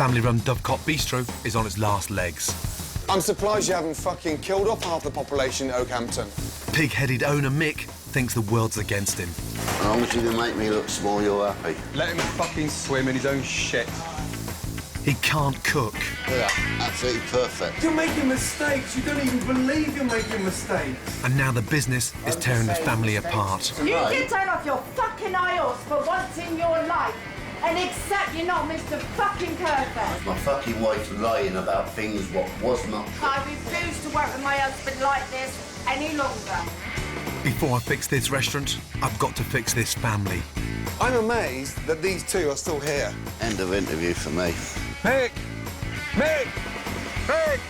family-run Dovecot Bistro is on its last legs. I'm surprised you haven't fucking killed off half the population in Okehampton. Pig-headed owner Mick thinks the world's against him. As long as you can make me look small, you're happy. Let him fucking swim in his own shit. He can't cook. Yeah, absolutely perfect. You're making mistakes. You don't even believe you're making mistakes. And now the business is tearing the family apart. You can turn off your fucking IOS for once in your life and accept you're not Mr. fucking Perfect. My fucking wife's lying about things what was not true. I refuse to work with my husband like this any longer. Before I fix this restaurant, I've got to fix this family. I'm amazed that these two are still here. End of interview for me. Mick! Mick! Mick!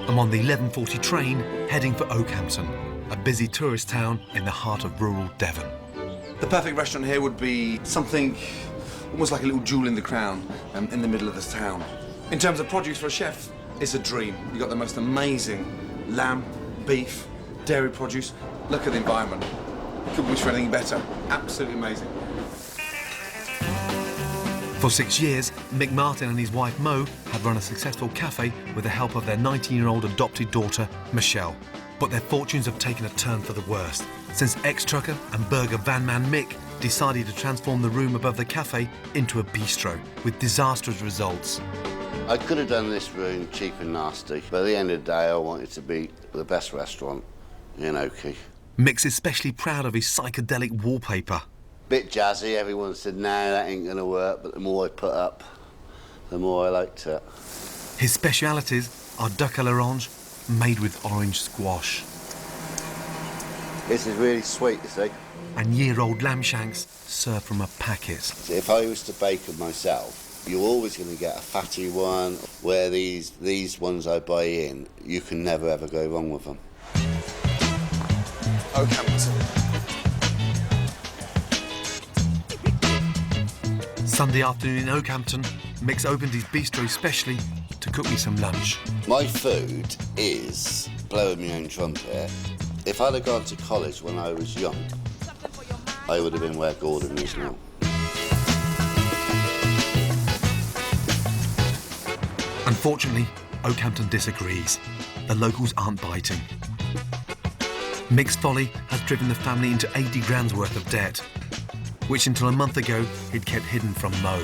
I'm on the 11:40 train heading for Okehampton, a busy tourist town in the heart of rural Devon. The perfect restaurant here would be something almost like a little jewel in the crown in the middle of this town. In terms of produce for a chef, it's a dream. You've got the most amazing lamb, beef, dairy produce. Look at the environment. Couldn't wish for anything better. Absolutely amazing. For 6 years, Mick Martin and his wife Mo had run a successful cafe with the help of their 19-year-old adopted daughter, Michelle. But their fortunes have taken a turn for the worst since ex-trucker and burger van man Mick decided to transform the room above the cafe into a bistro with disastrous results. I could have done this room cheap and nasty, but at the end of the day, I wanted to be the best restaurant in Oakie. Mick's especially proud of his psychedelic wallpaper. Bit jazzy, everyone said, no, that ain't gonna work, but the more I put up, the more I liked it. His specialities are duck à l'orange, made with orange squash. This is really sweet, you see. And year-old lamb shanks served from a packet. So if I was to bake them myself, you're always going to get a fatty one, where these ones I buy in, you can never ever go wrong with them. Okehampton. Sunday afternoon in Okehampton, Mick's opened his bistro specially to cook me some lunch. My food is blowing my own trumpet. If I'd have gone to college when I was young, I would have been where Gordon is now. Unfortunately, Okehampton disagrees. The locals aren't biting. Mick's folly has driven the family into 80 grand's worth of debt, which until a month ago he'd kept hidden from Mo.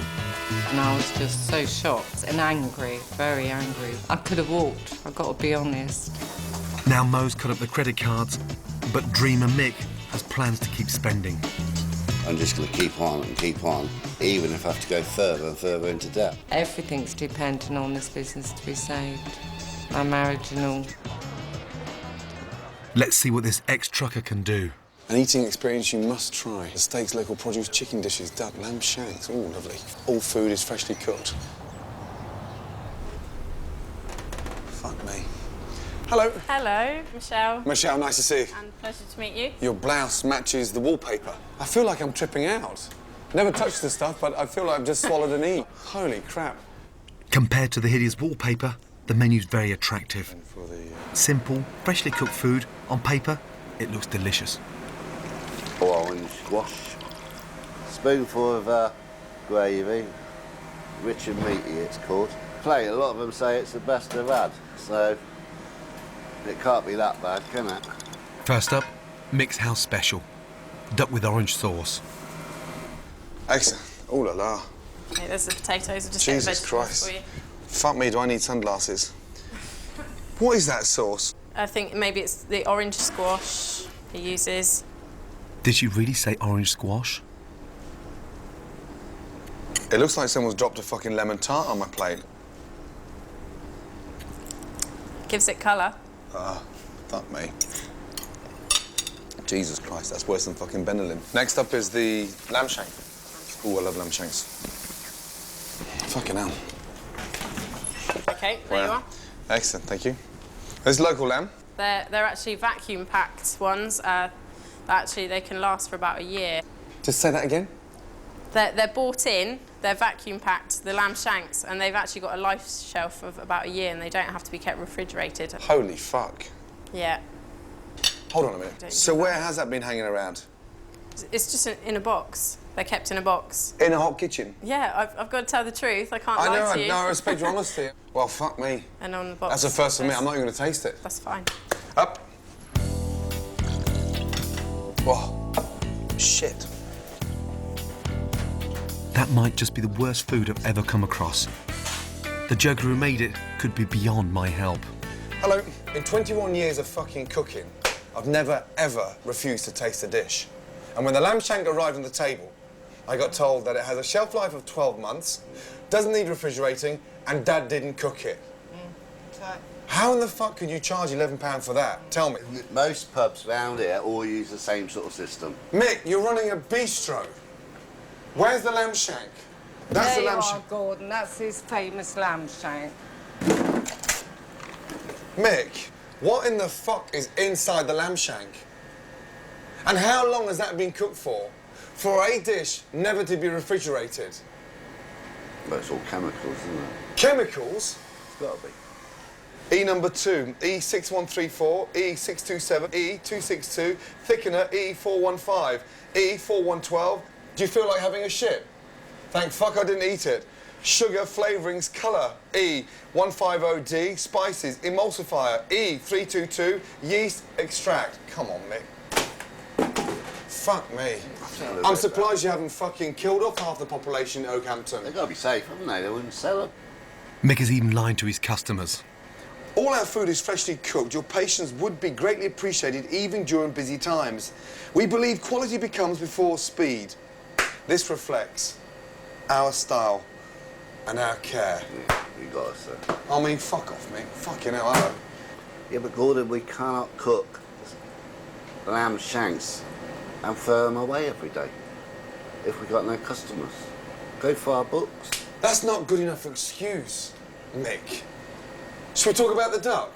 And I was just so shocked and angry, very angry. I could have walked, I've got to be honest. Now Mo's cut up the credit cards, but dreamer Mick has plans to keep spending. I'm just going to keep on and keep on, even if I have to go further and further into debt. Everything's dependent on this business to be saved. My marriage and all. Let's see what this ex-trucker can do. An eating experience you must try. The steaks, local produce, chicken dishes, duck, lamb shanks. Ooh, lovely. All food is freshly cooked. Fuck me. Hello. Hello, Michelle. Michelle, nice to see you. And pleasure to meet you. Your blouse matches the wallpaper. I feel like I'm tripping out. Never touched this stuff, but I feel like I've just swallowed an E. Holy crap. Compared to the hideous wallpaper, the menu's very attractive. Simple, freshly cooked food. On paper, it looks delicious. Orange squash, spoonful of gravy, rich and meaty it's called. A lot of them say it's the best they've had, so it can't be that bad, can it? First up, Mick's house special. Duck with orange sauce. Excellent. Ooh la la. Okay, there's the potatoes. I'll just Jesus get the vegetables Christ. for you. Fuck me, do I need sunglasses? What is that sauce? I think maybe it's the orange squash he uses. Did she really say orange squash? It looks like someone's dropped a fucking lemon tart on my plate. Gives it colour. Fuck me. Jesus Christ, that's worse than fucking Benelin. Next up is the lamb shank. Ooh, I love lamb shanks. Fucking hell. Okay, there you are. Excellent, thank you. There's local lamb. They're actually vacuum-packed ones. Actually, they can last for about a year. Just say that again. They're bought in, They're vacuum packed, the lamb shanks, and they've actually got a life shelf of about a year and they don't have to be kept refrigerated. Holy fuck. Yeah. Hold on a minute. So where has that been hanging around? It's just in a box. They're kept in a box. In a hot kitchen? Yeah, I've got to tell the truth. I can't lie to you. I respect your honesty. Well, fuck me. And on the box. That's a first for me. I'm not even going to taste it. That's fine. Up. Whoa. Shit. That might just be the worst food I've ever come across. The joker who made it could be beyond my help. Hello. In 21 years of fucking cooking, I've never, ever refused to taste a dish. And when the lamb shank arrived on the table, I got told that it has a shelf life of 12 months, doesn't need refrigerating, and Dad didn't cook it. How in the fuck could you charge £11 for that? Tell me. Most pubs round here all use the same sort of system. Mick, you're running a bistro. Where's the lamb shank? That's There the you lamb are, shank. Gordon. That's his famous lamb shank. Mick, what in the fuck is inside the lamb shank? And how long has that been cooked for? For a dish never to be refrigerated? But it's all chemicals, isn't it? Chemicals? It's got to be. E number 2, E6134, E627, E262, thickener E415, E4112. Do you feel like having a shit? Thank fuck I didn't eat it. Sugar, flavourings, colour, E150D, spices, emulsifier, E322, yeast, extract. Come on, Mick. Fuck me. I'm surprised you haven't fucking killed off half the population in Okehampton. They've got to be safe, haven't they? They wouldn't sell them. Mick is even lying to his customers. All our food is freshly cooked. Your patience would be greatly appreciated even during busy times. We believe quality becomes before speed. This reflects our style and our care. Yeah, you got to say. I mean, fuck off, mate. Fucking hell, hello. Yeah, but Gordon, we cannot cook lamb shanks and throw them away every day if we've got no customers. Go for our books. That's not good enough excuse, Mick. Shall we talk about the duck?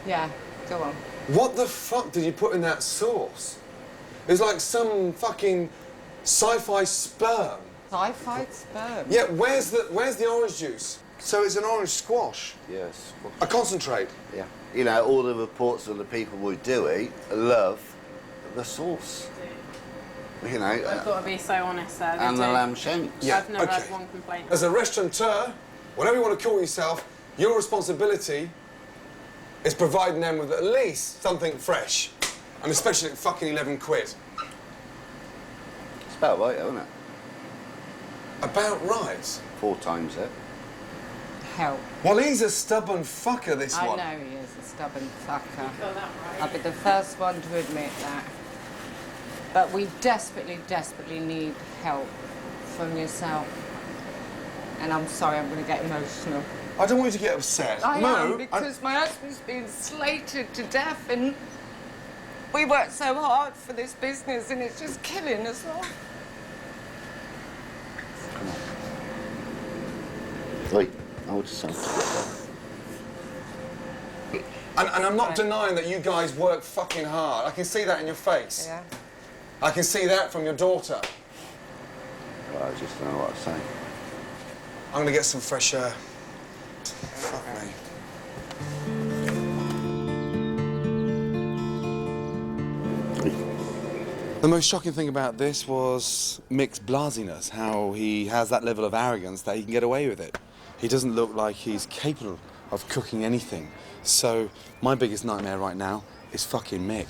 Yeah, go on. What the fuck did you put in that sauce? It's like some fucking sci-fi sperm. Sci-fi sperm. Yeah, where's the orange juice? So it's an orange squash. Yes. A concentrate. Yeah. You know, all the reports of the people we do eat love the sauce. You know. I've got to be so honest there. And the lamb shanks. Yeah, I've never okay. had one complaint. As a restaurateur, whatever you want to call yourself, your responsibility is providing them with at least something fresh. And especially at fucking 11 quid. It's about right, isn't it? About right. 4 times it. Help. Well, he's a stubborn fucker, this I one. know he is a stubborn fucker. Got that right. I'll be the first one to admit that. But we desperately, desperately need help from yourself. And I'm sorry, I'm going to get emotional. I don't want you to get upset. I Mo, am, because my husband's been slated to death and we worked so hard for this business and it's just killing us all. Wait, hold yourself. And I'm not denying that you guys work fucking hard. I can see that in your face. Yeah. I can see that from your daughter. Well, I just don't know what to say. I'm going to get some fresh air. Fuck me. The most shocking thing about this was Mick's blasiness, how he has that level of arrogance that he can get away with it. He doesn't look like he's capable of cooking anything. So my biggest nightmare right now is fucking Mick.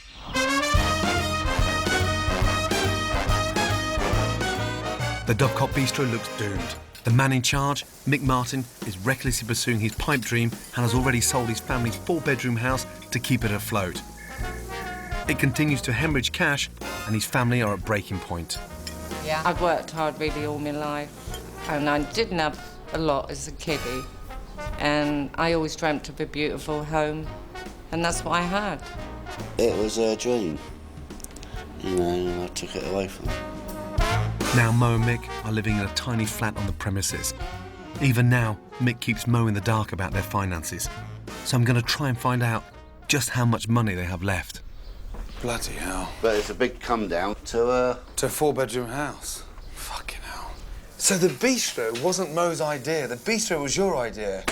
The Dovecot Bistro looks doomed. The man in charge, Mick Martin, is recklessly pursuing his pipe dream and has already sold his family's 4-bedroom house to keep it afloat. It continues to hemorrhage cash and his family are at breaking point. Yeah. I've worked hard really all my life and I didn't have a lot as a kiddie and I always dreamt of a beautiful home and that's what I had. It was a dream, you know, and I took it away from him. Now Mo and Mick are living in a tiny flat on the premises. Even now, Mick keeps Mo in the dark about their finances. So I'm going to try and find out just how much money they have left. Bloody hell. But it's a big come down to To a 4-bedroom house. Fucking hell. So the bistro wasn't Mo's idea. The bistro was your idea.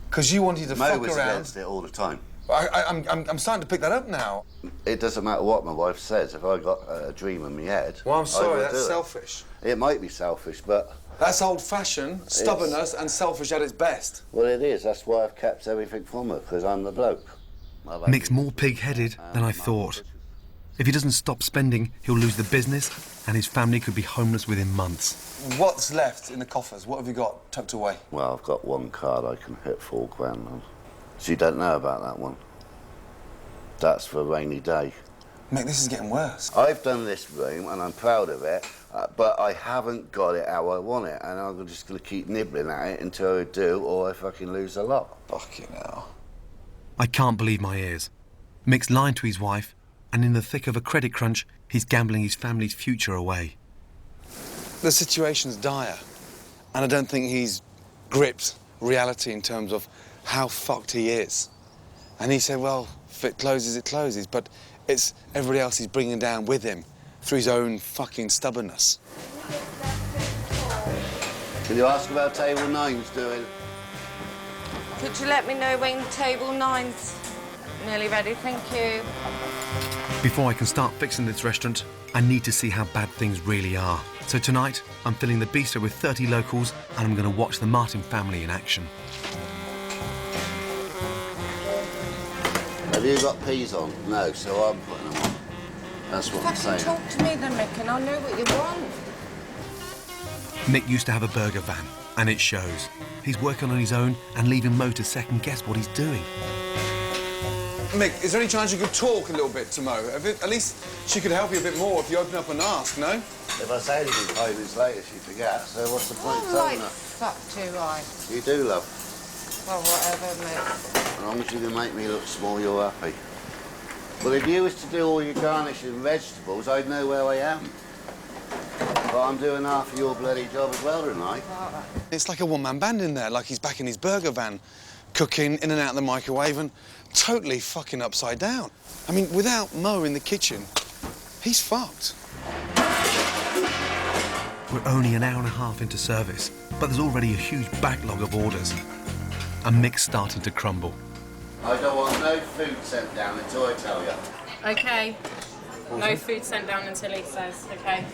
Because you wanted to Mo fuck was around. against it all the time. I'm starting to pick that up now. It doesn't matter what my wife says. If I got a dream in my head, Well, I'm sorry, I will that's do selfish. It might be selfish, but... That's old-fashioned, stubbornness and selfish at its best. Well, it is. That's why I've kept everything from her, because I'm the bloke. Mick's more pig-headed than I thought. If he doesn't stop spending, he'll lose the business and his family could be homeless within months. What's left in the coffers? What have you got tucked away? Well, I've got one card I can hit £4 on. So you don't know about that one? That's for a rainy day. Mick, this is getting worse. I've done this room and I'm proud of it, but I haven't got it how I want it, and I'm just going to keep nibbling at it until I do, or I fucking lose a lot. Fucking hell. I can't believe my ears. Mick's lying to his wife, and in the thick of a credit crunch, he's gambling his family's future away. The situation's dire, and I don't think he's gripped reality in terms of how fucked he is. And he said, well, if it closes, but it's everybody else he's bringing down with him through his own fucking stubbornness. Can you ask about table 9's doing? Could you let me know when table 9's nearly ready? Thank you. Before I can start fixing this restaurant, I need to see how bad things really are. So tonight, I'm filling the bistro with 30 locals and I'm going to watch the Martin family in action. Have you got peas on? No, so I'm putting them on. That's what I'm saying. Talk to me then, Mick, and I'll know what you want. Mick used to have a burger van, and it shows. He's working on his own and leaving Mo to second-guess what he's doing. Mick, is there any chance you could talk a little bit to Mo? At least she could help you a bit more if you open up and ask, no? If I say anything 5 minutes later, she forgets, so what's the point of telling her? Fuck do I? You do, love. Well, whatever, Mick. As long as you can make me look small, you're happy. Well, if you was to do all your garnish and vegetables, I'd know where I am. But I'm doing half of your bloody job as well tonight. It's like a one-man band in there, like he's back in his burger van, cooking in and out of the microwave and totally fucking upside down. I mean, without Mo in the kitchen, he's fucked. We're only an hour and a half into service, but there's already a huge backlog of orders. And Mick's starting to crumble. I don't want no food sent down until I tell you. Okay. No food sent down until he says, okay.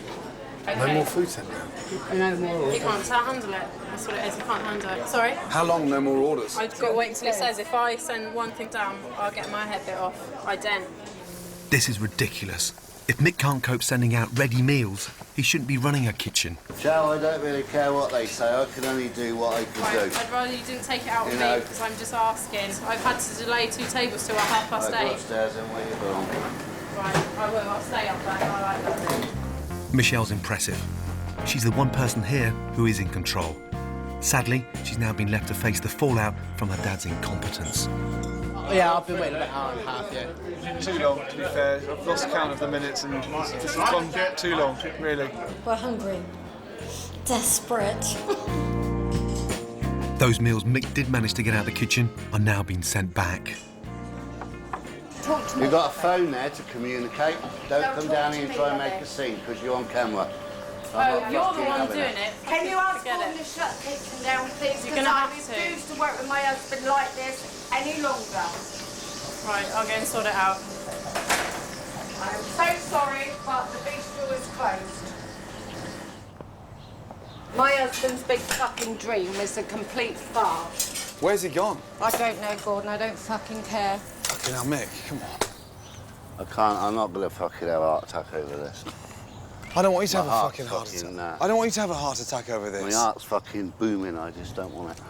Okay. No more food sent down? He can't handle it. That's what it is. He can't handle it. Sorry? How long no more orders? I've got to wait until he says. If I send one thing down, I'll get my head bit off. I don't. This is ridiculous. If Mick can't cope sending out ready meals, he shouldn't be running a kitchen. Joe, I don't really care what they say. I can only do what I can Right, do. I'd rather you didn't take it out on You me know. because I'm just asking. I've had to delay 2 tables till 8:30. I go upstairs and where you belong. Right, I will. I'll stay up there. I like that. Michelle's impressive. She's the one person here who is in control. Sadly, she's now been left to face the fallout from her dad's incompetence. Yeah, I've been waiting about an hour and a half, yeah. Too long, to be fair. I've lost count of the minutes and it's gone too long, really. We're hungry. Desperate. Those meals Mick did manage to get out of the kitchen are now being sent back. Talk to me. You've got a phone there to communicate. Don't come down here and try and make a scene because you're on camera. Oh, you're the one doing it. Can you ask Forget all it. the shut kitchen down, please? You're Because gonna I have to. refuse to work with my husband like this any longer. Right, I'll go and sort it out. I'm so sorry, but the bistro is closed. My husband's big fucking dream is a complete farce. Where's he gone? I don't know, Gordon. I don't fucking care. Fucking hell, Mick, come on. I can't, I'm not going to fucking have a heart attack over this. I don't want you to have My a heart's fucking heart fucking, attack. I don't want you to have a heart attack over this. My heart's fucking booming, I just don't want it.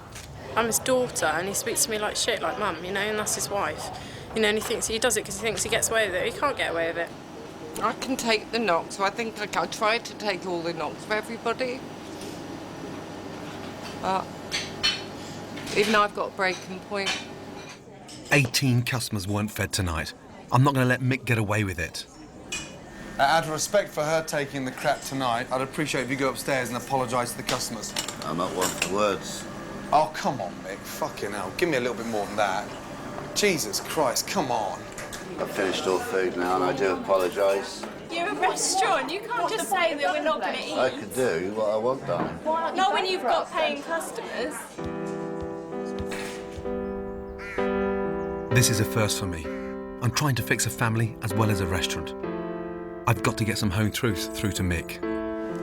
I'm his daughter, and he speaks to me like shit, like mum, you know, and that's his wife. You know, and he does it because he thinks he gets away with it. He can't get away with it. I can take the knocks, so I think I tried to take all the knocks for everybody. But even I've got a breaking point. 18 customers weren't fed tonight. I'm not going to let Mick get away with it. Out of respect for her taking the crap tonight, I'd appreciate if you go upstairs and apologise to the customers. I'm not one for words. Oh, come on, Mick. Fucking hell. Give me a little bit more than that. Jesus Christ, come on. I've finished all food now and I do apologise. You're a restaurant. You can't just say that we're not going to eat. I can do what I want, darling. Not when you've got paying customers. This is a first for me. I'm trying to fix a family as well as a restaurant. I've got to get some home truths through to Mick.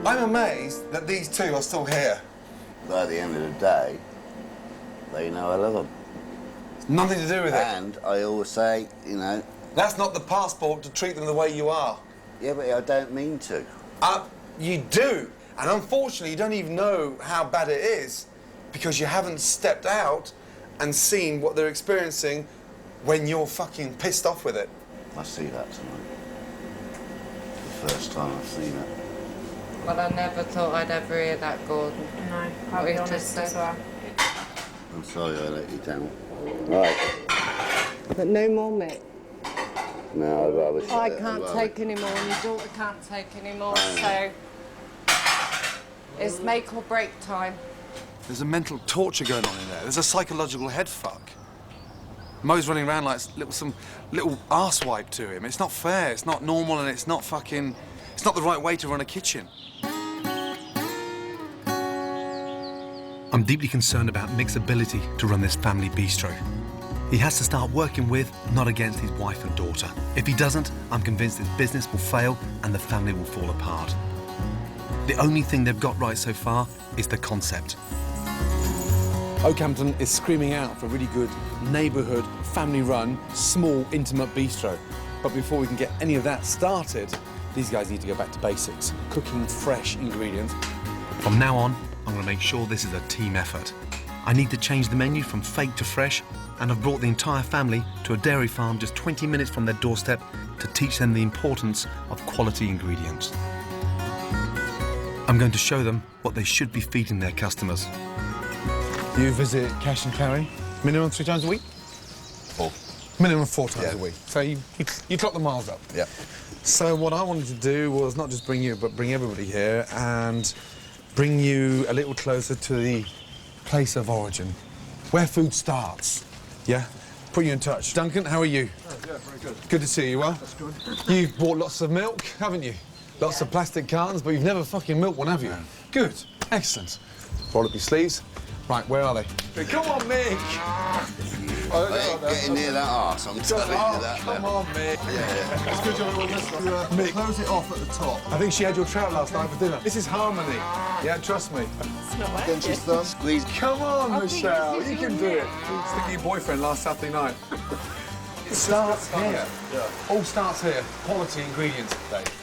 I'm amazed that these two are still here. By the end of the day, they know I love them. Nothing to do with it. And I always say, you know... That's not the passport to treat them the way you are. Yeah, but I don't mean to. You do. And unfortunately, you don't even know how bad it is because you haven't stepped out and seen what they're experiencing when you're fucking pissed off with it. I see that tonight. The first time I've seen it. But I never thought I'd ever hear that, Gordon. No, I'll be honest as well. I'm sorry I let you down. Right. But no more, Mick. No, I'd rather... I can't take any more, and your daughter can't take any more, so it's make or break time. There's a mental torture going on in there. There's a psychological head fuck. Mo's running around like some little arsewipe to him. It's not fair, it's not normal, and it's not fucking... It's not the right way to run a kitchen. I'm deeply concerned about Mick's ability to run this family bistro. He has to start working with, not against, his wife and daughter. If he doesn't, I'm convinced his business will fail and the family will fall apart. The only thing they've got right so far is the concept. Okehampton is screaming out for a really good neighbourhood, family-run, small, intimate bistro. But before we can get any of that started, these guys need to go back to basics. Cooking fresh ingredients. From now on, I'm going to make sure this is a team effort. I need to change the menu from fake to fresh, and I've brought the entire family to a dairy farm just 20 minutes from their doorstep to teach them the importance of quality ingredients. I'm going to show them what they should be feeding their customers. You visit cash and carry minimum 3 times a week? 4. Minimum 4 times Yeah. a week. So you clock the miles up. Yeah. So what I wanted to do was not just bring you, but bring everybody here and bring you a little closer to the place of origin, where food starts. Yeah? Put you in touch. Duncan, how are you? Oh, yeah, very good. Good to see you. Well, That's good. You've bought lots of milk, haven't you? Lots of plastic cartons, but you've never fucking milked one, have you? Good. Excellent. Roll up your sleeves. Right, where are they? Come on, Mick! I ain't getting near that arse, I'm telling you that. Come on, Mick. Yeah. It's good job on this one. Mick. Close it off at the top. I think she had your trout last night for dinner. This is harmony. Yeah, trust me. Against your thumb. Squeeze. Come on, Michelle, you can do it. Stick to your boyfriend last Saturday night. It starts here. All starts here. Quality ingredients.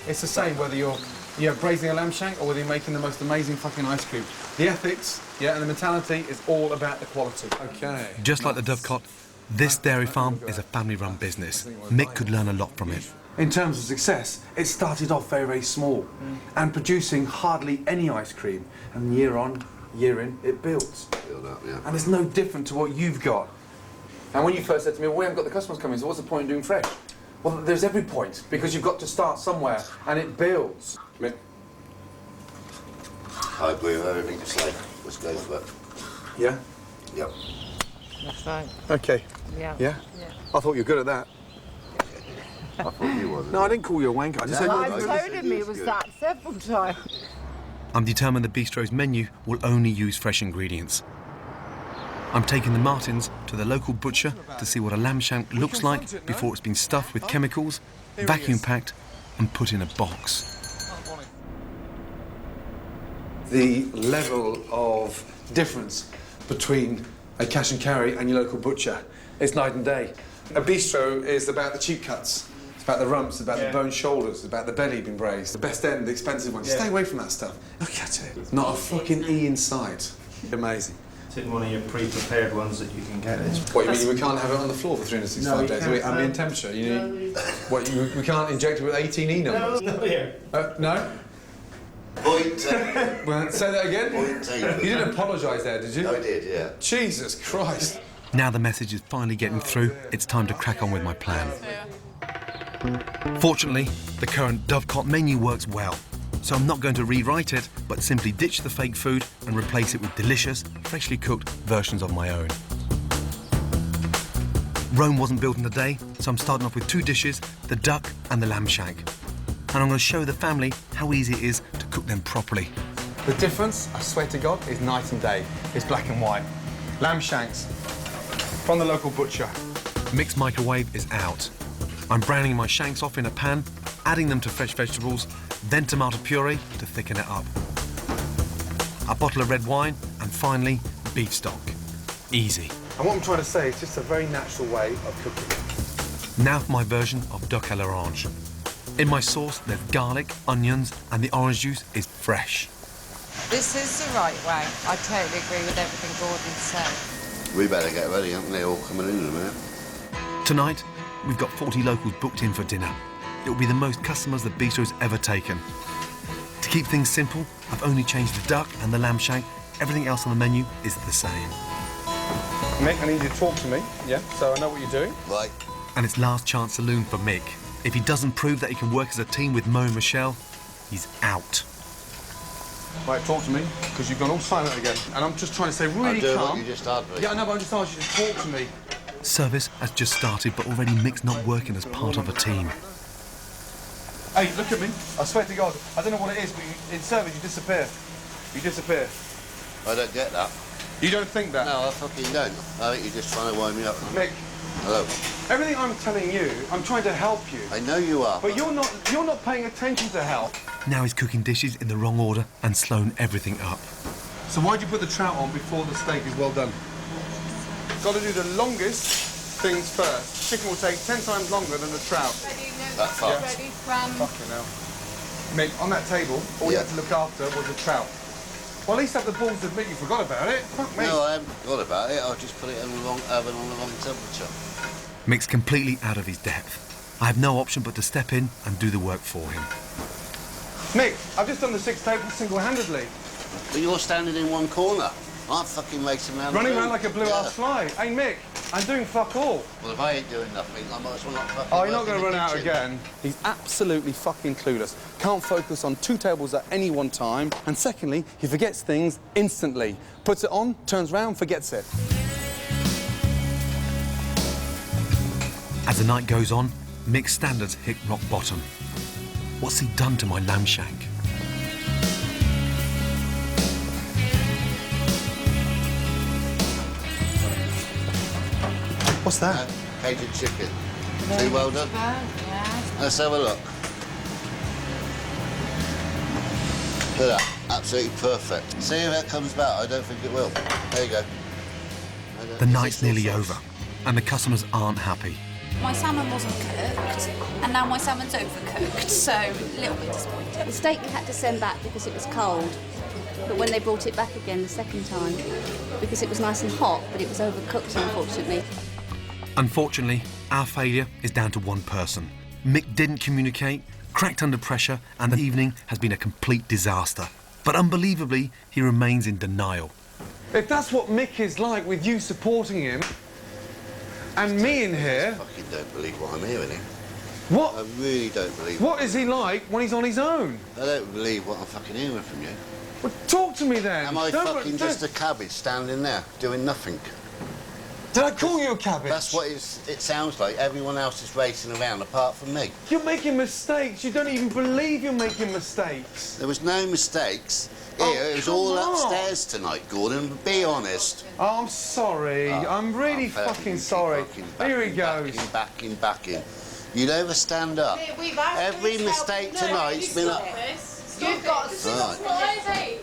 It's the same whether you're braising a lamb shank or whether you're making the most amazing fucking ice cream. The ethics, yeah, and the mentality is all about the quality. Okay. Just like the Dovecot, this dairy farm is a family-run business. Mick could learn a lot from it. In terms of success, it started off very, very small and producing hardly any ice cream. And year on, year in, it builds. Build up, yeah. And it's no different to what you've got. And when you first said to me, well, we haven't got the customers coming, so what's the point in doing fresh? Well, there's every point, because you've got to start somewhere, and it builds. I agree with everything you say. Let's go for it. Yeah? Yep. That's right. Okay. Yeah. Yeah? I thought you were good at that. I thought you was. No, I didn't call you a wanker. I just said No, you I were good. told Told him he was that several times. I'm determined the bistro's menu will only use fresh ingredients. I'm taking the Martins to the local butcher to see what a lamb shank looks like before it's been stuffed with chemicals, vacuum packed and put in a box. The level of difference between a cash and carry and your local butcher is night and day. A bistro is about the cheap cuts. It's about the rumps, about the bone shoulders, it's about the belly being braised. The best end, the expensive one. Stay away from that stuff. Look at it. Not a fucking E in sight. Amazing. Take one of your pre-prepared ones that you can get. What, you mean we can't have it on the floor for 365 days a week? Ambient temperature? You need... What, we can't inject it with 18E numbers? No? Point. Well, say that again? Point. You didn't apologise there, did you? I did, yeah. Jesus Christ. Now the message is finally getting through, it's time to crack on with my plan. Fortunately, the current Dovecot menu works well, so I'm not going to rewrite it, but simply ditch the fake food and replace it with delicious, freshly cooked versions of my own. Rome wasn't built in a day, so I'm starting off with 2 dishes, the duck and the lamb shank. And I'm going to show the family how easy it is to cook them properly. The difference, I swear to God, is night and day. It's black and white. Lamb shanks from the local butcher. Mixed microwave is out. I'm browning my shanks off in a pan, adding them to fresh vegetables, then tomato puree to thicken it up. A bottle of red wine, and finally, beef stock. Easy. And what I'm trying to say is just a very natural way of cooking. Now for my version of duck à l'orange. In my sauce, there's garlic, onions, and the orange juice is fresh. This is the right way. I totally agree with everything Gordon said. We better get ready, haven't they? All coming in a minute. Tonight, we've got 40 locals booked in for dinner. It will be the most customers the bistro's ever taken. To keep things simple, I've only changed the duck and the lamb shank. Everything else on the menu is the same. Mick, I need you to talk to me, yeah? So I know what you're doing. Right. And it's last chance saloon for Mick. If he doesn't prove that he can work as a team with Mo and Michelle, he's out. Right, talk to me, because you've gone all silent again. And I'm just trying to say really I'll do calm. what you just asked me. Yeah, I know, but I'm just asking you to talk to me. Service has just started, but already Mick's not working as part of a team. Hey, look at me. I swear to God, I don't know what it is, but in service, you disappear. You disappear. I don't get that. You don't think that? No, I fucking don't. I think you're just trying to wind me up. Mick. Hello. Everything I'm telling you, I'm trying to help you. I know you are. But you're not paying attention to help. Now he's cooking dishes in the wrong order and slowing everything up. So why'd you put the trout on before the steak is well done? Got to do the longest things first. Chicken will take 10 times longer than the trout. That fast. Ready from... Fucking hell. Mick, on that table, all you had to look after was the trout. Well, at least have the balls to admit you forgot about it. Fuck me. No, I haven't forgot about it. I'll just put it in the wrong oven on the wrong temperature. Mick's completely out of his depth. I have no option but to step in and do the work for him. Mick, I've just done the 6 tables single-handedly. But you're standing in one corner. I'm fucking racing around Running the room. around like a blue-ass fly. Hey, Mick, I'm doing fuck all. Well, if I ain't doing nothing, I might as well not fucking Oh, you're not work going in to the run out kitchen. again. He's absolutely fucking clueless. Can't focus on 2 tables at any one time. And secondly, he forgets things instantly. Puts it on, turns round, forgets it. As the night goes on, Mick's standards hit rock bottom. What's he done to my lamb shank? What's that? Cajun chicken. Too well done? Let's have a look. Look at that. Absolutely perfect. See if it comes back. I don't think it will. There you go. The night's nearly over, and the customers aren't happy. My salmon wasn't cooked, and now my salmon's overcooked, so a little bit disappointed. The steak we had to send back because it was cold, but when they brought it back again the second time, because it was nice and hot, but it was overcooked, unfortunately. Unfortunately, our failure is down to one person. Mick didn't communicate, cracked under pressure, and the evening has been a complete disaster. But unbelievably, he remains in denial. If that's what Mick is like with you supporting him, and me in here... I fucking don't believe what I'm hearing here. What? I really don't believe it. What is he like when he's on his own? I don't believe what I'm fucking hearing from you. Well, talk to me then. Am I Don't- fucking just a cabbage standing there, doing nothing? Did I call you a cabbage? That's what it sounds like. Everyone else is racing around apart from me. You're making mistakes. You don't even believe you're making mistakes. There was no mistakes. Oh, Here, it was come all on. upstairs tonight, Gordon. Be honest. Oh, I'm sorry. I'm really fucking sorry. Here he goes. Backing. You never stand up. We've asked Every you to mistake help. tonight's been up. You've got to Right.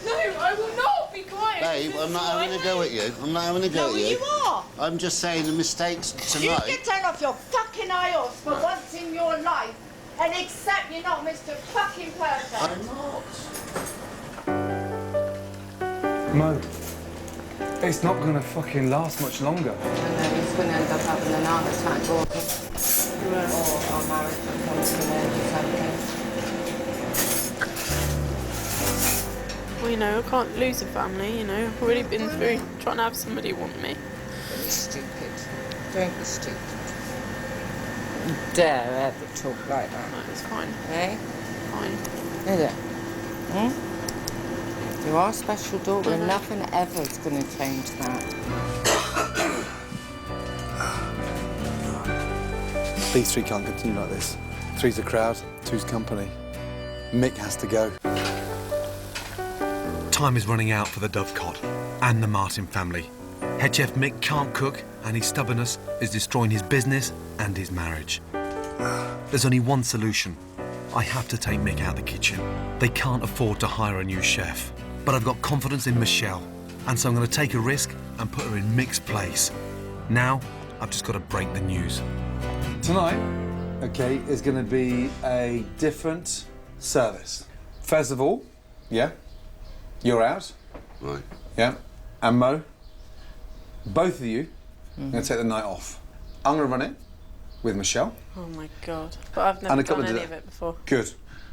No, I will not be quiet. Babe, I'm not having a go at you. I'm not having a go No, at you. you are. I'm just saying the mistakes You tonight. can turn off your fucking IOS for once in your life and accept you're not Mr. fucking Perfect. I'm not. Mo, it's not gonna fucking last much longer. And then he's going to end up having an heart attack or our marriage becomes going to end something. Well, you know, I can't lose a family, you know. I've already been through trying to have somebody want me. Don't be stupid. Don't be stupid. You dare ever talk like that, No, it's fine. eh? Fine. Is it? You are a special daughter and nothing ever is going to change that. These three can't continue like this. Three's the crowd, two's company. Mick has to go. Time is running out for the Dovecot and the Martin family. Head chef Mick can't cook, and his stubbornness is destroying his business and his marriage. There's only one solution. I have to take Mick out of the kitchen. They can't afford to hire a new chef. But I've got confidence in Michelle, and so I'm going to take a risk and put her in Mick's place. Now, I've just got to break the news. Tonight, okay, is going to be a different service. First of all, yeah, you're out. Right. Yeah, and Mo, both of you are going to take the night off. I'm going to run it with Michelle. Oh my God. But I've never done any of it before. Good.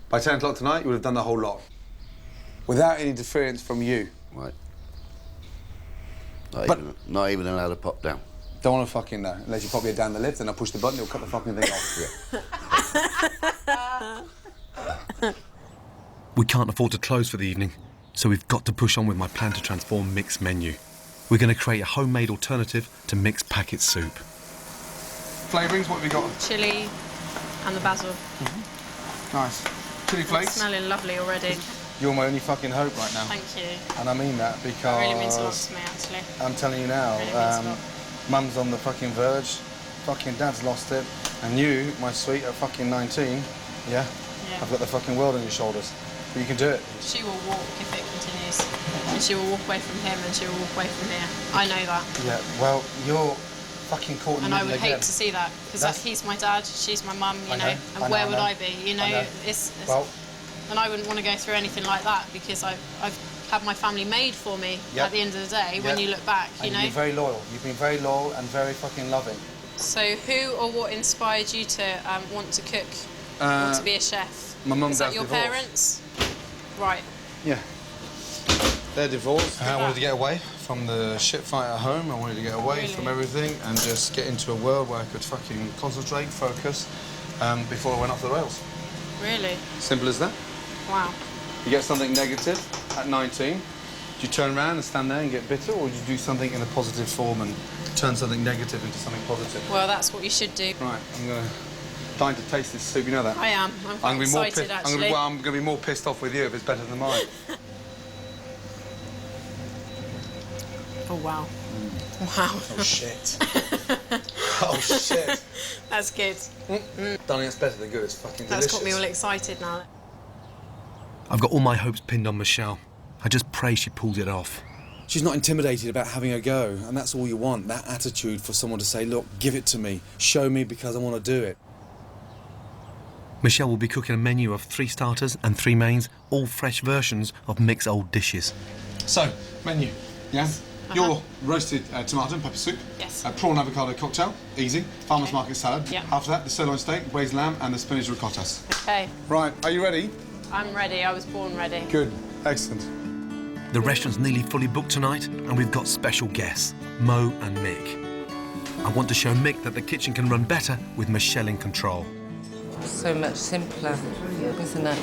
By 10 o'clock tonight, you would have done the whole lot. Without any interference from you. Right. Not even allowed to pop down. Don't want to fucking know. Unless you pop it down the lift and I'll push the button, it'll cut the fucking thing off. We can't afford to close for the evening, so we've got to push on with my plan to transform Mick's menu. We're going to create a homemade alternative to Mick's packet soup. Flavourings, what have we got? Chilli and the basil. Nice. Chilli flakes. It's smelling lovely already. You're my only fucking hope right now. Thank you. And I mean that because... It really means a lot to me, actually. I'm telling you now, It really means a lot. Mum's on the fucking verge, fucking Dad's lost it, and you, my sweet, at fucking 19, yeah? I've got the fucking world on your shoulders. But you can do it. She will walk if it continues. And she will walk away from him and she will walk away from here. I know that. Yeah, well, you're fucking caught in the And I middle would again. hate to see that, because he's my dad, she's my mum, you know, and I where know, would I be, you know? I know. It's well, and I wouldn't want to go through anything like that, because I've had my family made for me at the end of the day, when you look back, you know? You've been very loyal. You've been very loyal and very fucking loving. So who or what inspired you to want to cook, want to be a chef? My mum and Is that dad's your divorced. parents? Right. Yeah. They're divorced. I wanted to get away from the shit fight at home. I wanted to get away from everything and just get into a world where I could fucking concentrate, focus, before I went off the rails. Really? Simple as that. Wow. You get something negative at 19, do you turn around and stand there and get bitter, or do you do something in a positive form and turn something negative into something positive? Well, that's what you should do. Right, I'm dying to taste this soup, you know that? I am. I'm quite excited, actually. I'm going to be more pissed off with you if it's better than mine. Oh, wow. Wow. Oh, shit. Oh, shit. That's good. Darling, it's better than good. It's fucking delicious. That's got me all excited now. I've got all my hopes pinned on Michelle. I just pray she pulls it off. She's not intimidated about having a go, and that's all you want, that attitude for someone to say, look, give it to me, show me because I want to do it. Michelle will be cooking a menu of 3 starters and 3 mains, all fresh versions of Mick's old dishes. So, menu, yeah? Your roasted tomato and pepper soup. Yes. Prawn avocado cocktail, easy. Farmer's market salad. Yeah. After that, the sirloin steak, braised lamb, and the spinach ricottas. Okay. Right, are you ready? I'm ready. I was born ready. Good, excellent. The restaurant's nearly fully booked tonight, and we've got special guests, Mo and Mick. I want to show Mick that the kitchen can run better with Michelle in control. So much simpler, isn't it?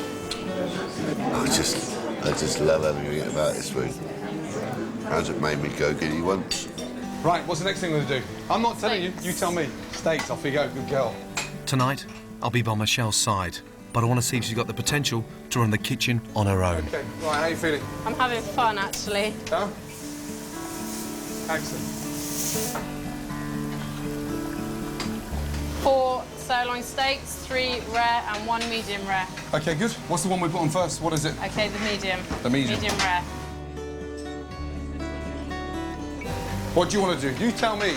I just love everything about this food. Has it made me go giddy once? Right, what's the next thing we're going to do? I'm not telling you, you tell me. Steaks, off you go, good girl. Tonight, I'll be by Michelle's side, but I want to see if she's got the potential to run the kitchen on her own. Okay, right, how are you feeling? I'm having fun, actually. Yeah? Excellent. 4 sirloin steaks, 3 rare and 1 medium rare. Okay, good. What's the one we put on first? What is it? Okay, the medium. The medium. Medium rare. What do you want to do? You tell me.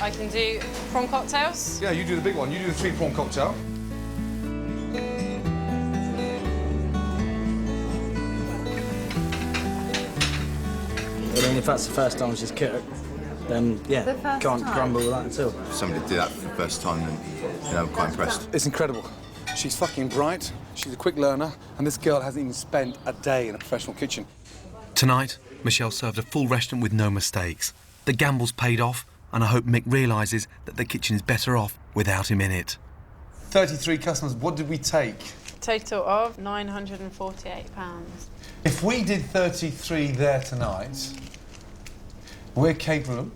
I can do prawn cocktails. Yeah, you do the big one. You do the 3 prawn cocktail. I mean, if that's the first time she's cooked, then yeah, can't grumble with that at all. If somebody did that for the first time, then I'm quite impressed. It's incredible. She's fucking bright, she's a quick learner, and this girl hasn't even spent a day in a professional kitchen. Tonight, Michelle served a full restaurant with no mistakes. The gamble's paid off, and I hope Mick realises that the kitchen is better off without him in it. 33 customers, what did we take? Total of £948. If we did 33 there tonight, we're capable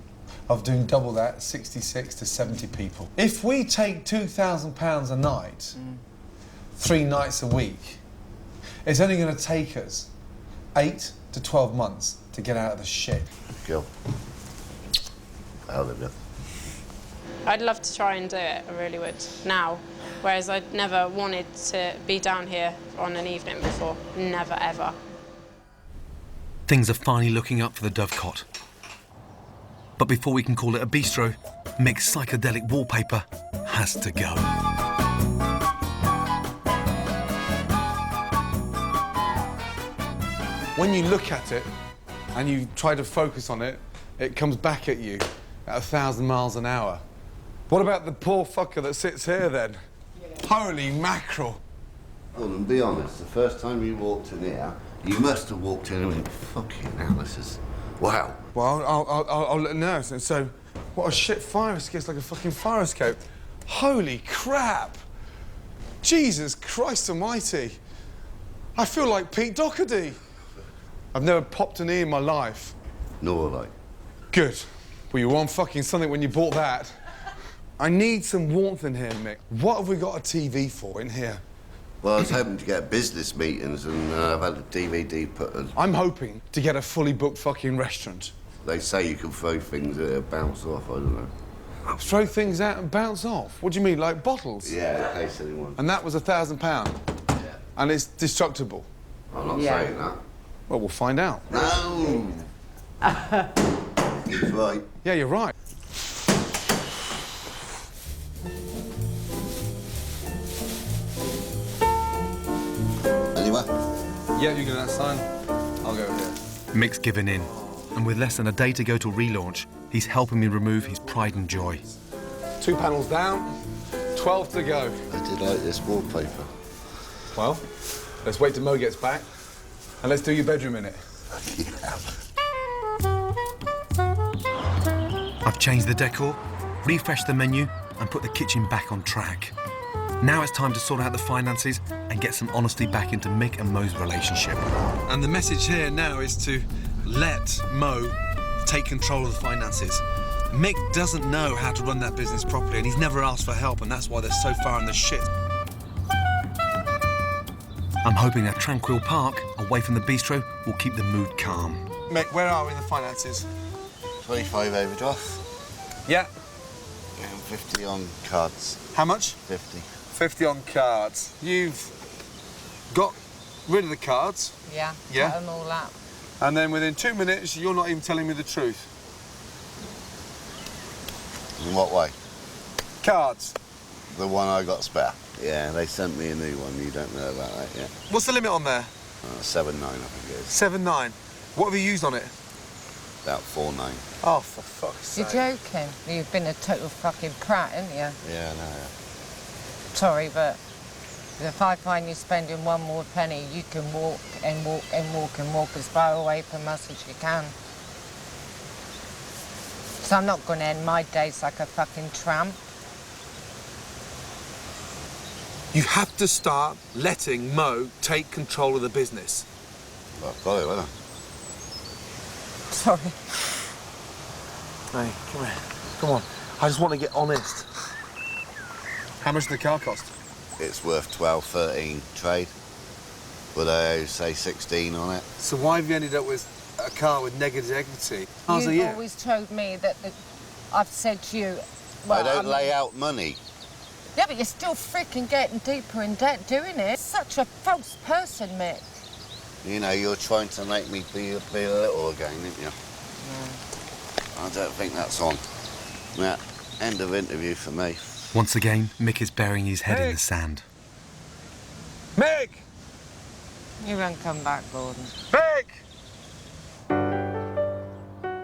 of doing double that, 66 to 70 people. If we take £2,000 a night, 3 nights a week, it's only going to take us 8 to 12 months to get out of the shit. Cool. Hallelujah. I'd love to try and do it, I really would, now. Whereas I'd never wanted to be down here on an evening before. Never, ever. Things are finally looking up for the Dovecot. But before we can call it a bistro, Mick's psychedelic wallpaper has to go. When you look at it and you try to focus on it, it comes back at you at 1,000 miles an hour. What about the poor fucker that sits here then? Holy mackerel. Well, and be honest, the first time you walked in here, you must have walked in and went, fucking hell, this is... Wow. Well, I'll let you know. So, what a shit fire escape. It's like a fucking fire escape. Holy crap. Jesus Christ almighty. I feel like Pete Doherty. I've never popped an E in my life. Nor have I. Good. Well, you were on fucking something when you bought that. I need some warmth in here, Mick. What have we got a TV for in here? Well, I was hoping to get business meetings and I've had a DVD put in. I'm hoping to get a fully booked fucking restaurant. They say you can throw things at it, bounce off, I don't know. Throw things out and bounce off? What do you mean, like bottles? Yeah, in case anyone... And that was £1,000? Yeah. And it's destructible? I'm not saying that. Well, we'll find out. No! He's right. Yeah, you're right. Anyway? Yeah, you get that sign. I'll go here. Mick's given in, and with less than a day to go to relaunch, he's helping me remove his pride and joy. 2 panels down, 12 to go. I did like this wallpaper. Well, let's wait till Mo gets back, and let's do your bedroom in it. Yeah. I've changed the decor, refreshed the menu, and put the kitchen back on track. Now it's time to sort out the finances and get some honesty back into Mick and Mo's relationship. And the message here now is to let Mo take control of the finances. Mick doesn't know how to run that business properly, and he's never asked for help, and that's why they're so far in the shit. I'm hoping that tranquil park, away from the bistro, will keep the mood calm. Mick, where are we in the finances? 25 overdraft. Yeah. And 50 on cards. How much? 50. 50 on cards. You've got rid of the cards. Yeah, Yeah? cut them all up. And then within 2 minutes, you're not even telling me the truth. In what way? Cards. The one I got spare. Yeah, they sent me a new one. You don't know about that yet. What's the limit on there? 7.9, I think it is. 7.9. What have you used on it? About 4.9. Oh, for fuck's sake. You're joking. You've been a total fucking prat, haven't you? Yeah, no, yeah. Sorry, but if I find you spending one more penny, you can walk and walk and walk and walk as far away from us as you can. So I'm not going to end my days like a fucking tramp. You have to start letting Mo take control of the business. Well, I've got it, haven't I? Sorry. Hey, come here. Come on. I just want to get honest. How much did the car cost? It's worth 12, 13 trade. But I owe, say, 16 on it. So why have you ended up with a car with negative equity? How's a You've year? always told me that I've said to you... Well, I don't lay out money. Yeah, but you're still freaking getting deeper in debt doing it. Such a false person, Mick. You know, you're trying to make me be a little again, aren't you? I don't think that's on. Yeah, end of interview for me. Once again, Mick is burying his head in the sand. Mick! You won't come back, Gordon. Mick!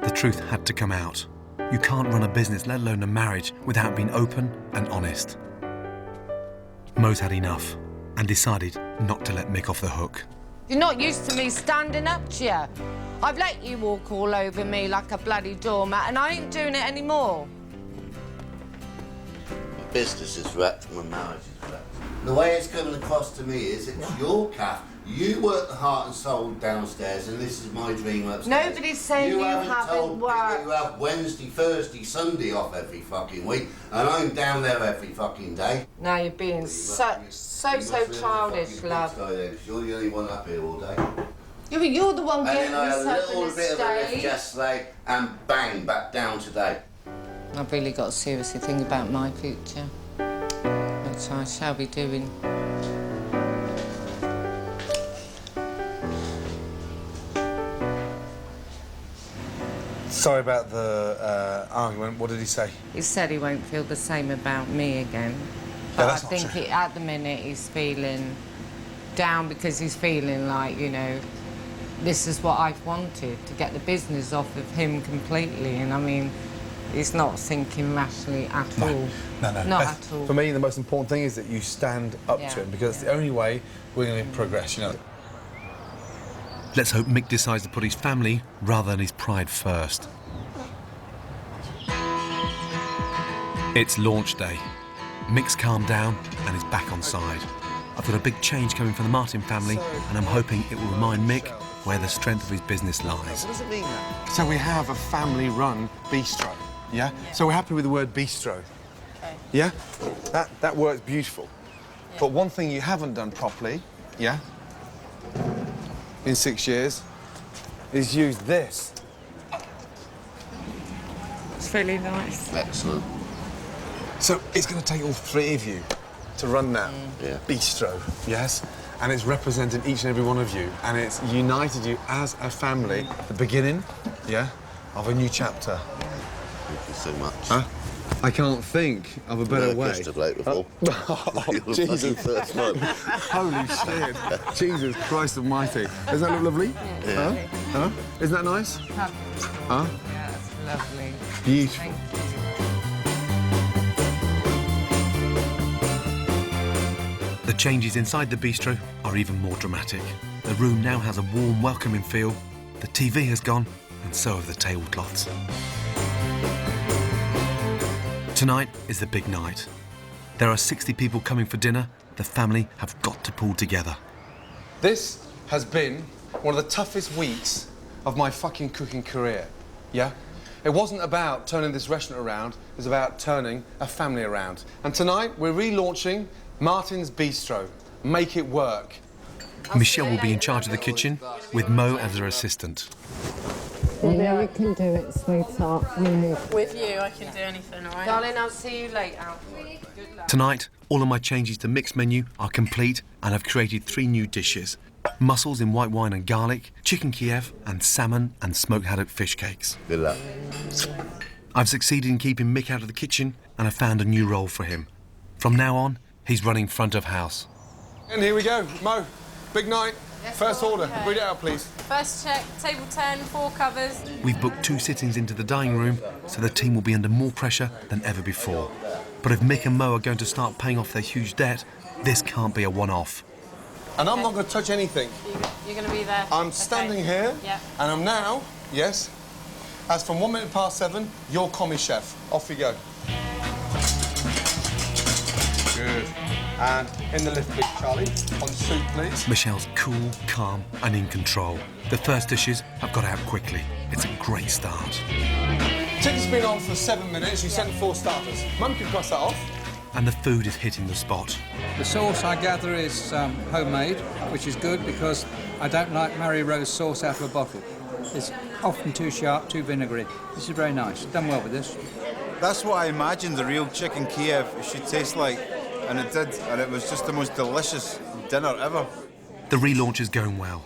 The truth had to come out. You can't run a business, let alone a marriage, without being open and honest. Mo's had enough and decided not to let Mick off the hook. You're not used to me standing up to you. I've let you walk all over me like a bloody doormat, and I ain't doing it anymore. My business is wrecked, my marriage is wrecked. The way it's coming across to me is it's your calf You work the heart and soul downstairs, and this is my dream upstairs. Nobody's saying you haven't told worked. You have Wednesday, Thursday, Sunday off every fucking week, and I'm down there every fucking day. Now you're being so childish, love. You're the only one up here all day. Yeah, but you're the one And getting then I had a yourself in little a bit of a lift state. yesterday, and bang, back down today. I've really got to seriously think about my future, which I shall be doing. Sorry about the argument. What did he say? He said he won't feel the same about me again. Yeah, But that's I not think true. at the minute he's feeling down because he's feeling like, you know, this is what I've wanted, to get the business off of him completely. And I mean, he's not thinking rationally at all. No. Not at all. For me, the most important thing is that you stand up to him, because it's the only way we're going to progress, you know. Let's hope Mick decides to put his family rather than his pride first. It's launch day. Mick's calmed down and is back on side. I've got a big change coming for the Martin family, and I'm hoping it will remind Mick where the strength of his business lies. What does it mean, that? So we have a family-run bistro, yeah? So we're happy with the word bistro. Okay. Yeah? That works beautiful. Yeah. But one thing you haven't done properly, yeah, in 6 years, is use this. It's really nice. Excellent. So it's going to take all three of you to run that bistro, yes? And it's representing each and every one of you, and it's united you as a family, the beginning, yeah, of a new chapter. Thank you so much. Huh? I can't think of a better way. Kissed a bloke before. Oh, Jesus. First one. Holy shit. Jesus Christ almighty. Doesn't that look lovely? Yeah. Huh? Isn't that nice? Huh? Yeah, it's lovely. Beautiful. The changes inside the bistro are even more dramatic. The room now has a warm, welcoming feel. The TV has gone, and so have the tablecloths. Tonight is the big night. There are 60 people coming for dinner. The family have got to pull together. This has been one of the toughest weeks of my fucking cooking career, yeah? It wasn't about turning this restaurant around, it was about turning a family around. And tonight, we're relaunching Martin's Bistro. Make it work. Michelle will be in charge of the kitchen, with Mo as her assistant. Yeah, you can do it, sweetheart. With you, I can do anything, all right? Darling, I'll see you later. Good luck. Tonight, all of my changes to mixed menu are complete, and I've created 3 new dishes. Mussels in white wine and garlic, chicken Kiev, and salmon and smoked haddock fish cakes. Good luck. I've succeeded in keeping Mick out of the kitchen, and I've found a new role for him. From now on, he's running front of house. And here we go. Mo, big night. Yes, First Lord, order. okay. Read it out, please. First check, table 10, 4 covers. We've booked 2 sittings into the dining room, so the team will be under more pressure than ever before. But if Mick and Mo are going to start paying off their huge debt, this can't be a one-off. And I'm not going to touch anything. You're going to be there. I'm standing here, Yeah. and I'm now, yes, as from 1 minute past 7, your commie chef. Off you go. Good. And in the lift, please, Charlie. On soup, please. Michelle's cool, calm, and in control. The first dishes have got out quickly. It's a great start. Chicken's been on for 7 minutes. You sent 4 starters. Mum can cross that off. And the food is hitting the spot. The sauce, I gather, is homemade, which is good because I don't like Mary Rose sauce out of a bottle. It's often too sharp, too vinegary. This is very nice. Done well with this. That's what I imagined the real chicken Kiev should taste like, and it did, and it was just the most delicious dinner ever. The relaunch is going well,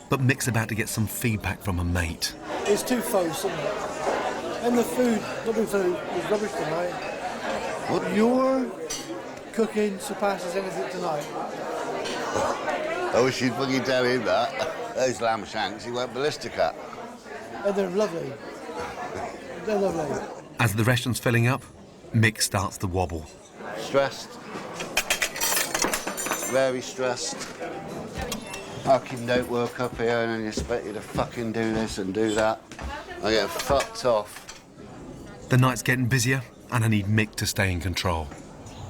but Mick's about to get some feedback from a mate. It's too faux, isn't it? And the food, lovely food, was rubbish tonight. What? Your cooking surpasses anything tonight. I wish you'd fucking tell him that. Those lamb shanks, he went ballistic at. And they're lovely. They're lovely. As the restaurant's filling up, Mick starts the wobble. Stressed. Very stressed. Fucking don't work up here and then you expect you to fucking do this and do that. I get fucked off. The night's getting busier, and I need Mick to stay in control.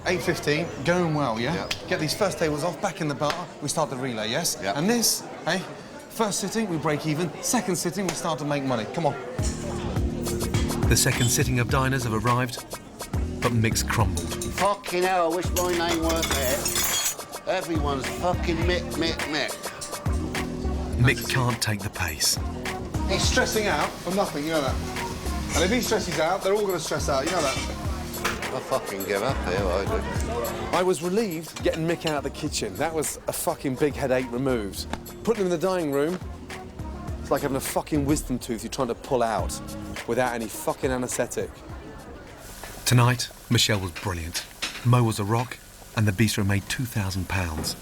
8:15, going well, yeah? Get these first tables off, back in the bar, we start the relay, yes? Yeah. And this, hey, first sitting, we break even. Second sitting, we start to make money. Come on. The second sitting of diners have arrived, but Mick's crumbled. Fucking hell, I wish my name weren't there. Everyone's fucking Mick. Mick can't take the pace. He's stressing out for nothing, you know that? And if he stresses out, they're all going to stress out, you know that? I fucking give up here, I do. I was relieved getting Mick out of the kitchen. That was a fucking big headache removed. Putting him in the dining room, it's like having a fucking wisdom tooth you're trying to pull out without any fucking anaesthetic. Tonight, Michelle was brilliant. Mo was a rock, and the bistro made £2,000.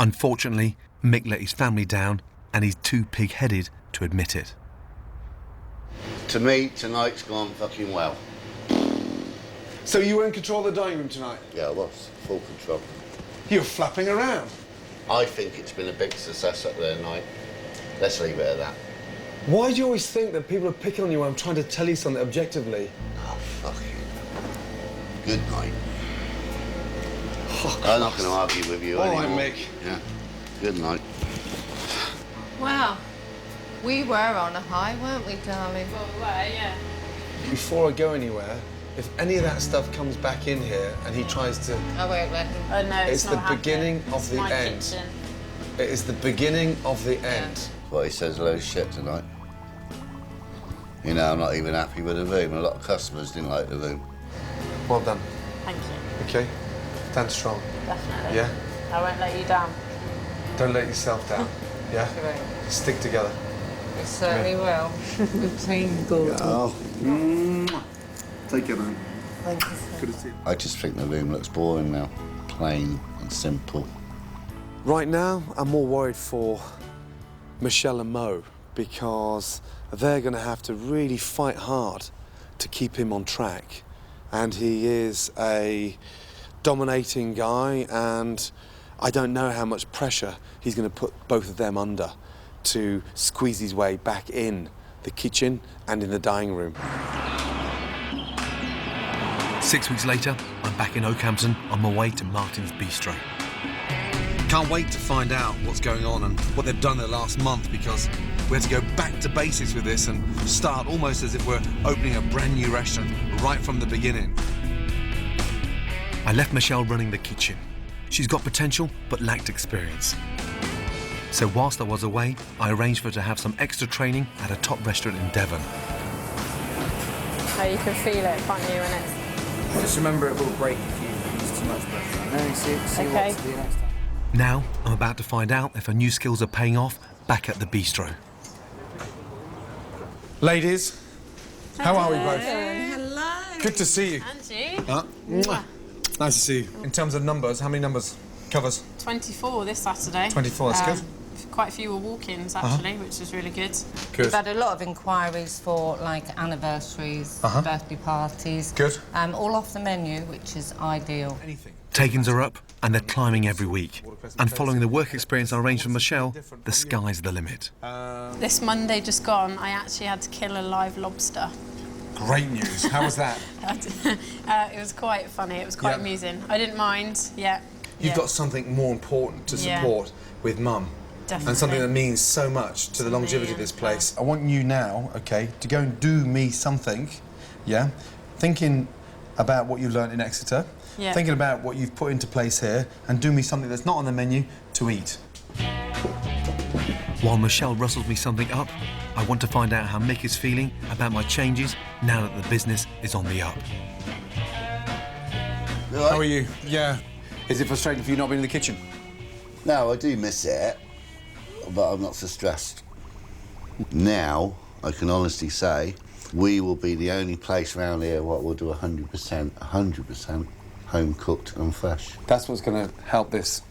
Unfortunately, Mick let his family down, and he's too pig-headed to admit it. To me, tonight's gone fucking well. So you were in control of the dining room tonight? Yeah, I was. Full control. You were flapping around. I think it's been a big success up there tonight. Let's leave it at that. Why do you always think that people are picking on you when I'm trying to tell you something objectively? Oh, fuck you. Good night. Oh, I'm not going to argue with you anymore. All right, Mick. Yeah. Good night. Well, we were on a high, weren't we, darling? Well, we were, yeah. Before I go anywhere, if any of that stuff comes back in here and he tries to... I won't let him. Oh, no, it's not the beginning happening. of the my end. Kitchen. It is the beginning of the end. Well, he says a load of shit tonight. You know, I'm not even happy with the room. A lot of customers didn't like the room. Well done. Thank you. Okay? Stand strong. Definitely. Yeah? I won't let you down. Don't let yourself down. Yeah? Stick together. We certainly will. Good team, good. Oh. Take care, man. Thank you. Good to see you. I just think the room looks boring now. Plain and simple. Right now, I'm more worried for Michelle and Mo because they're going to have to really fight hard to keep him on track. And he is a dominating guy, and I don't know how much pressure he's going to put both of them under to squeeze his way back in the kitchen and in the dining room. 6 weeks later, I'm back in Okehampton on my way to Martin's Bistro. Can't wait to find out what's going on and what they've done the last month, because we had to go back to basics with this and start almost as if we're opening a brand new restaurant right from the beginning. I left Michelle running the kitchen. She's got potential but lacked experience. So whilst I was away, I arranged for her to have some extra training at a top restaurant in Devon. Oh, you can feel it, can't you, when it's... Just remember it will break if you use too much pressure. And then see Okay. what to do next time. Now, I'm about to find out if her new skills are paying off back at the bistro. Ladies, how are we both? Hello. Good to see you. And you? Mwah. Nice to see you. In terms of numbers, how many numbers? Covers? 24 this Saturday. 24, that's good. Quite a few were walk-ins, actually, which is really good. We've had a lot of inquiries for, like, anniversaries, birthday parties. Good. All off the menu, which is ideal. Takings are up, and they're climbing every week. And following the work experience I arranged for Michelle, the sky's the limit. This Monday just gone, I actually had to kill a live lobster. Great news. How was that? It was quite funny. It was quite amusing. I didn't mind. Yeah. You've got something more important to support with Mum. Definitely. And something that means so much to the longevity of this place. I want you now, OK, to go and do me something, yeah? Thinking about what you learnt in Exeter, thinking about what you've put into place here, and do me something that's not on the menu to eat. While Michelle rustles me something up, I want to find out how Mick is feeling about my changes now that the business is on the up. How are you? Yeah. Is it frustrating for you not being in the kitchen? No, I do miss it, but I'm not so stressed. Now, I can honestly say, we will be the only place around here what will do 100% home-cooked and fresh. That's what's going to help this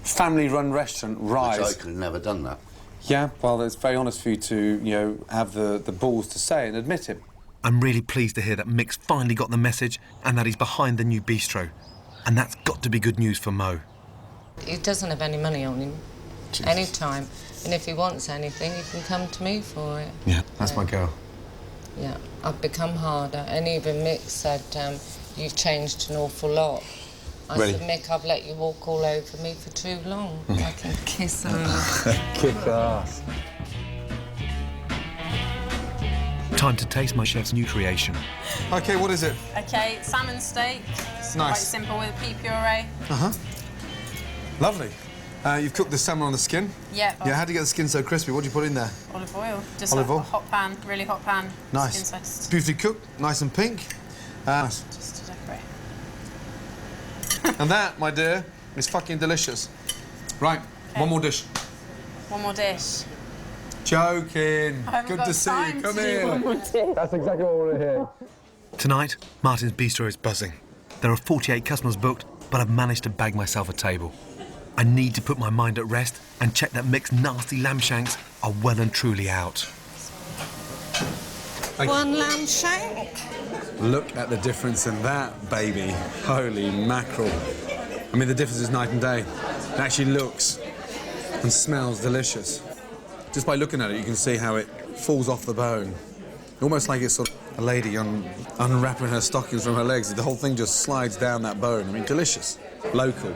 family-run restaurant rise. Which I could have never done that. Yeah, well, it's very honest for you to, you know, have the balls to say and admit it. I'm really pleased to hear that Mick's finally got the message and that he's behind the new bistro. And that's got to be good news for Mo. He doesn't have any money on him. Jesus. Anytime. And if he wants anything, he can come to me for it. Yeah, that's my girl. Yeah, I've become harder, and even Mick said, you've changed an awful lot. I Really? said, Mick, I've let you walk all over me for too long. I can kiss her. Kick ass. Time to taste my chef's new creation. OK, what is it? Okay, salmon steak. It's Nice. quite simple with pea puree. Uh-huh. Lovely. You've cooked the salmon on the skin? Yeah. Yeah, how'd you get the skin so crispy? What do you put in there? Olive oil. Just Olive a oil? hot pan, really hot pan. Nice. Skin sliced. Beautifully cooked, nice and pink. Nice. Just to decorate. And that, my dear, is fucking delicious. Right, one more dish. One more dish. Joking. I haven't Good got to see time you. to Come do here. one more dish. That's exactly what we're here. Tonight, Martin's Bistro is buzzing. There are 48 customers booked, but I've managed to bag myself a table. I need to put my mind at rest and check that Mick's nasty lamb shanks are well and truly out. One lamb shank. Look at the difference in that, baby. Holy mackerel. I mean, the difference is night and day. It actually looks and smells delicious. Just by looking at it, you can see how it falls off the bone. Almost like it's sort of a lady unwrapping her stockings from her legs. The whole thing just slides down that bone. I mean, delicious. Local.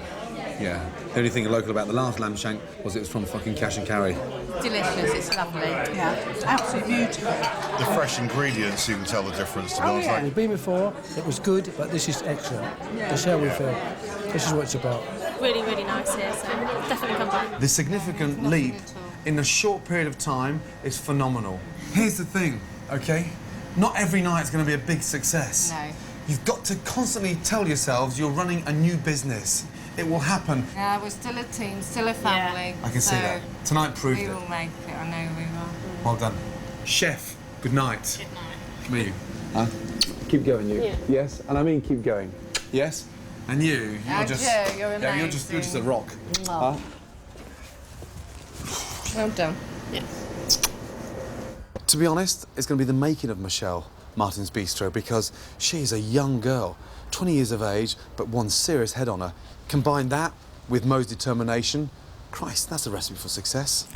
Yeah. The only thing local about the last lamb shank was it was from fucking cash and carry. Delicious, it's lovely. Yeah, it's absolutely beautiful. The fresh ingredients, you can tell the difference, to be honest. We've been before, it was good, but this is excellent. That's how we feel. This is what it's about. Really, really nice here, so definitely come back. The significant leap in a short period of time is phenomenal. Here's the thing, OK? Not every night's going to be a big success. No. You've got to constantly tell yourselves you're running a new business. It will happen. Yeah, we're still a team, still a family. I can see so that. Tonight proved we it. will make it, I know we will. Well done. Chef, good night. Good night. Me. Huh? Keep going, you. Yeah. Yes, and I mean keep going. Yes? And you're And just... you, you're yeah, you're just a amazing. rock. Mwah. Well done. Yeah. To be honest, it's going to be the making of Michelle, Martin's Bistro, because she's a young girl, 20 years of age, but one serious head on her. Combine that with Mo's determination, Christ, that's a recipe for success.